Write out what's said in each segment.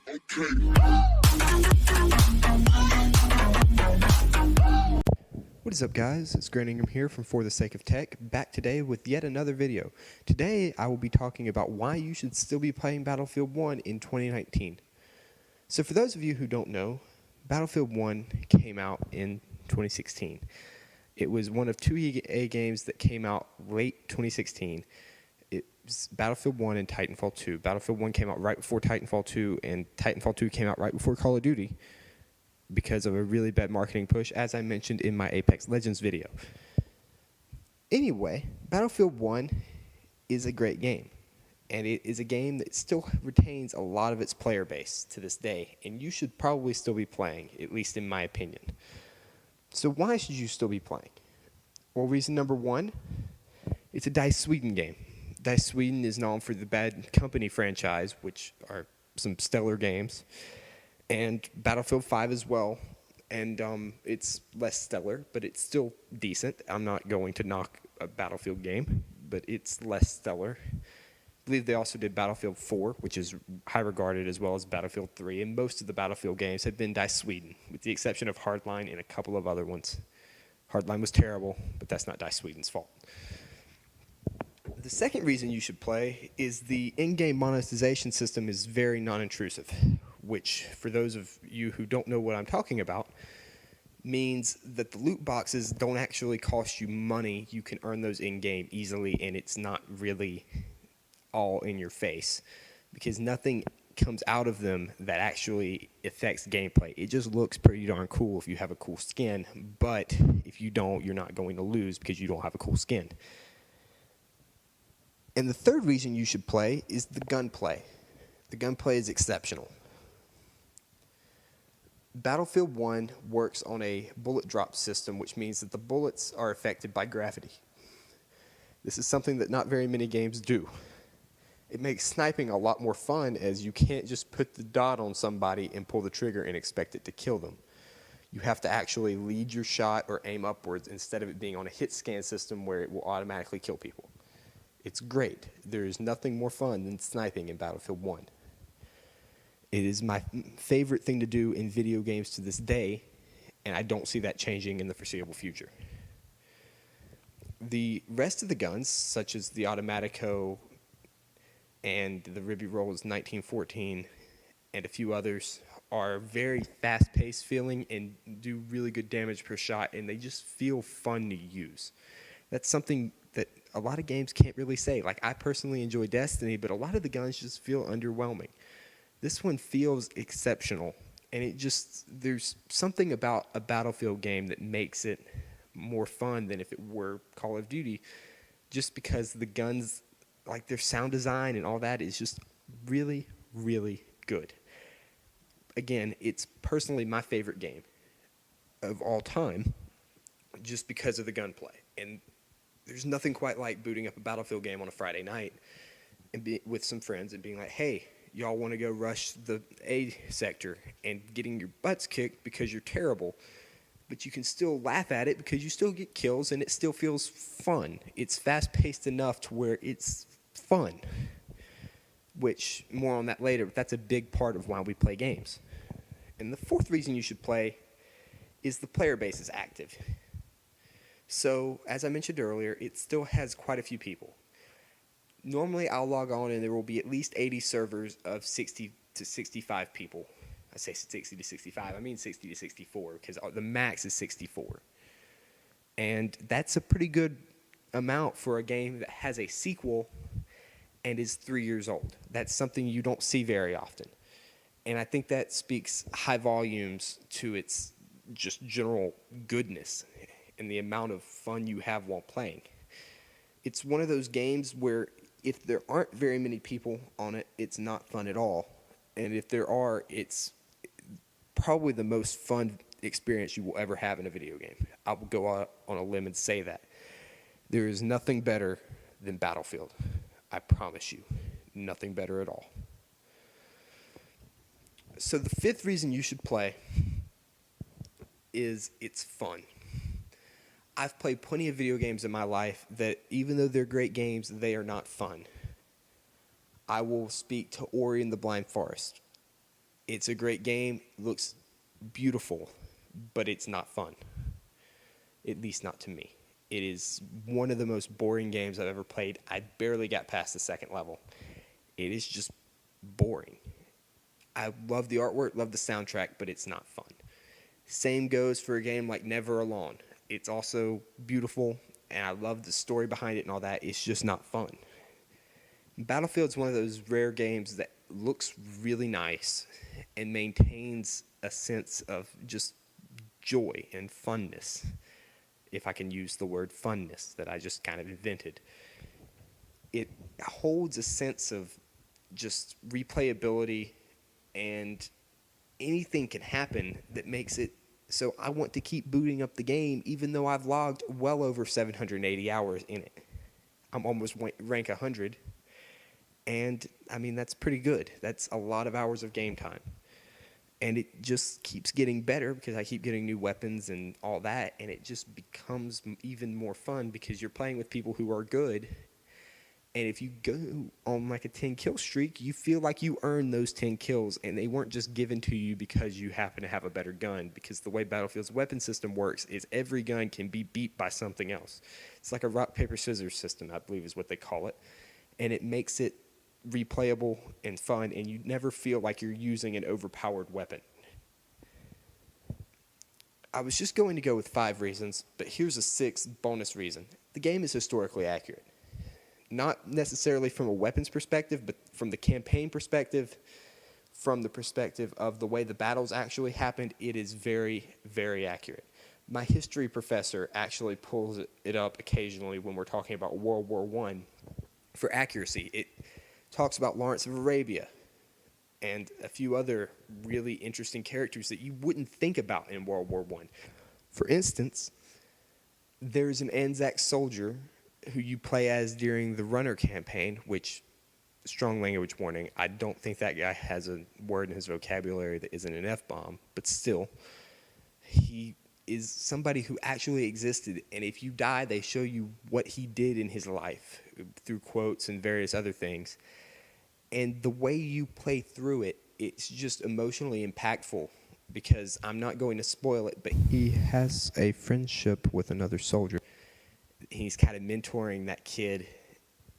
What is up, guys? It's Grant Ingram here from For the Sake of Tech, back today with yet another video. Today I will be talking about why you should still be playing Battlefield 1 in 2019. So for those of you who don't know, Battlefield 1 came out in 2016. It was one of two EA games that came out late 2016. It's Battlefield 1 and Titanfall 2. Battlefield 1 came out right before Titanfall 2, and Titanfall 2 came out right before Call of Duty because of a really bad marketing push, as I mentioned in my Apex Legends video. Anyway, Battlefield 1 is a great game, and it is a game that still retains a lot of its player base to this day, and you should probably still be playing, at least in my opinion. So why should you still be playing? Well, reason number one, it's a DICE Sweden game. DICE Sweden is known for the Bad Company franchise, which are some stellar games, and Battlefield 5 as well. And it's less stellar, but it's still decent. I'm not going to knock a Battlefield game, but it's less stellar. I believe they also did Battlefield 4, which is high regarded, as well as Battlefield 3. And most of the Battlefield games have been DICE Sweden, with the exception of Hardline and a couple of other ones. Hardline was terrible, but that's not DICE Sweden's fault. The second reason you should play is the in-game monetization system is very non-intrusive, which, for those of you who don't know what I'm talking about, means that the loot boxes don't actually cost you money. You can earn those in-game easily, and it's not really all in your face, because nothing comes out of them that actually affects gameplay. It just looks pretty darn cool if you have a cool skin, but if you don't, you're not going to lose because you don't have a cool skin. And the third reason you should play is the gunplay. The gunplay is exceptional. Battlefield 1 works on a bullet drop system, which means that the bullets are affected by gravity. This is something that not very many games do. It makes sniping a lot more fun, as you can't just put the dot on somebody and pull the trigger and expect it to kill them. You have to actually lead your shot or aim upwards instead of it being on a hit scan system where it will automatically kill people. It's great. There is nothing more fun than sniping in Battlefield 1. It is my favorite thing to do in video games to this day, and I don't see that changing in the foreseeable future. The rest of the guns, such as the Automatico and the Ribby Rolls 1914 and a few others, are very fast-paced feeling and do really good damage per shot, and they just feel fun to use. That's something that a lot of games can't really say. Like, I personally enjoy Destiny, but a lot of the guns just feel underwhelming. This one feels exceptional, and there's something about a Battlefield game that makes it more fun than if it were Call of Duty, just because the guns, like their sound design and all that, is just really, really good. Again, it's personally my favorite game of all time, just because of the gunplay. And there's nothing quite like booting up a Battlefield game on a Friday night and with some friends and being like, hey, y'all want to go rush the A sector, and getting your butts kicked because you're terrible, but you can still laugh at it because you still get kills and it still feels fun. It's fast-paced enough to where it's fun, which, more on that later, but that's a big part of why we play games. And the fourth reason you should play is the player base is active. So, as I mentioned earlier, it still has quite a few people. Normally, I'll log on and there will be at least 80 servers of 60 to 65 people. I say 60 to 65, I mean 60 to 64, because the max is 64. And that's a pretty good amount for a game that has a sequel and is 3 years old. That's something you don't see very often. And I think that speaks high volumes to its just general goodness and the amount of fun you have while playing. It's one of those games where if there aren't very many people on it, it's not fun at all. And if there are, it's probably the most fun experience you will ever have in a video game. I will go out on a limb and say that. There is nothing better than Battlefield. I promise you. Nothing better at all. So the fifth reason you should play is it's fun. I've played plenty of video games in my life that, even though they're great games, they are not fun. I will speak to Ori and the Blind Forest. It's a great game, looks beautiful, but it's not fun. At least not to me. It is one of the most boring games I've ever played. I barely got past the second level. It is just boring. I love the artwork, love the soundtrack, but it's not fun. Same goes for a game like Never Alone. It's also beautiful, and I love the story behind it and all that. It's just not fun. Battlefield's one of those rare games that looks really nice and maintains a sense of just joy and funness, if I can use the word funness that I just kind of invented. It holds a sense of just replayability, and anything can happen that makes it so I want to keep booting up the game, even though I've logged well over 780 hours in it. I'm almost rank 100, and I mean, that's pretty good. That's a lot of hours of game time. And it just keeps getting better because I keep getting new weapons and all that, and it just becomes even more fun because you're playing with people who are good. And if you go on like a 10 kill streak, you feel like you earned those 10 kills, and they weren't just given to you because you happen to have a better gun. Because the way Battlefield's weapon system works is every gun can be beat by something else. It's like a rock, paper, scissors system, I believe is what they call it. And it makes it replayable and fun, and you never feel like you're using an overpowered weapon. I was just going to go with 5 reasons, but here's a 6th bonus reason. The game is historically accurate. Not necessarily from a weapons perspective, but from the campaign perspective, from the perspective of the way the battles actually happened, it is very, very accurate. My history professor actually pulls it up occasionally when we're talking about World War I for accuracy. It talks about Lawrence of Arabia and a few other really interesting characters that you wouldn't think about in World War I. For instance, there's an Anzac soldier who you play as during the Runner campaign, which, strong language warning, I don't think that guy has a word in his vocabulary that isn't an F-bomb, but still, he is somebody who actually existed, and if you die, they show you what he did in his life through quotes and various other things. And the way you play through it, it's just emotionally impactful, because I'm not going to spoil it, but he has a friendship with another soldier. He's kind of mentoring that kid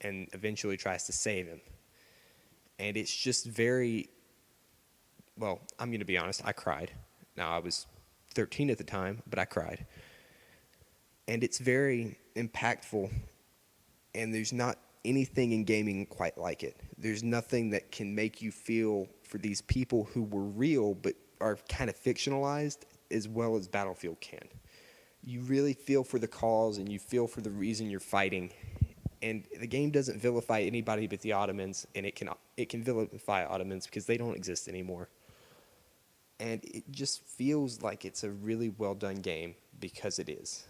and eventually tries to save him. And it's just very, well, I'm going to be honest, I cried. Now, I was 13 at the time, but I cried. And it's very impactful, and there's not anything in gaming quite like it. There's nothing that can make you feel for these people who were real but are kind of fictionalized as well as Battlefield can. You really feel for the cause, and you feel for the reason you're fighting. And the game doesn't vilify anybody but the Ottomans, and it can vilify Ottomans because they don't exist anymore. And it just feels like it's a really well done game because it is.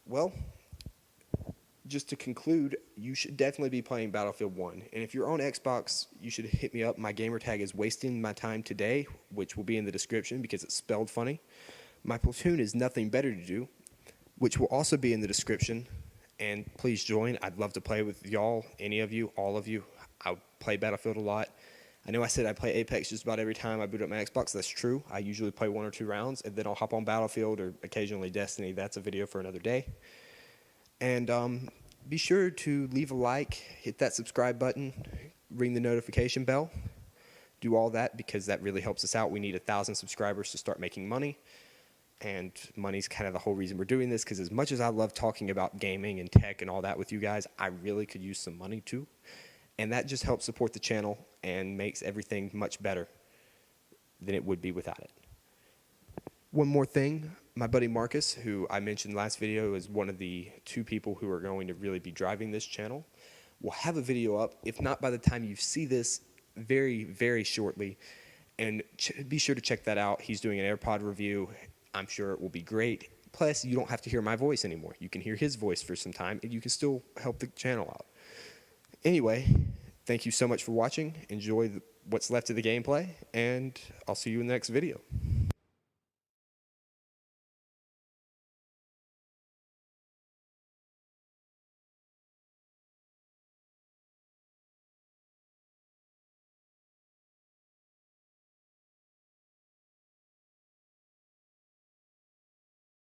Well, just to conclude, you should definitely be playing Battlefield 1. And if you're on Xbox, you should hit me up. My gamertag is Wasting My Time Today, which will be in the description because it's spelled funny. My platoon is Nothing Better to Do, which will also be in the description. And please join. I'd love to play with y'all, any of you, all of you. I play Battlefield a lot. I know I said I play Apex just about every time I boot up my Xbox. That's true. I usually play 1 or 2 rounds, and then I'll hop on Battlefield or occasionally Destiny. That's a video for another day. And be sure to leave a like, hit that subscribe button, ring the notification bell. Do all that because that really helps us out. We need 1,000 subscribers to start making money. And money's kind of the whole reason we're doing this, because as much as I love talking about gaming and tech and all that with you guys, I really could use some money too. And that just helps support the channel and makes everything much better than it would be without it. One more thing, my buddy Marcus, who I mentioned last video, is one of the 2 people who are going to really be driving this channel, will have a video up, if not by the time you see this, very, very shortly. And be sure to check that out. He's doing an AirPod review. I'm sure it will be great. Plus, you don't have to hear my voice anymore. You can hear his voice for some time, and you can still help the channel out. Anyway, thank you so much for watching. Enjoy what's left of the gameplay, and I'll see you in the next video.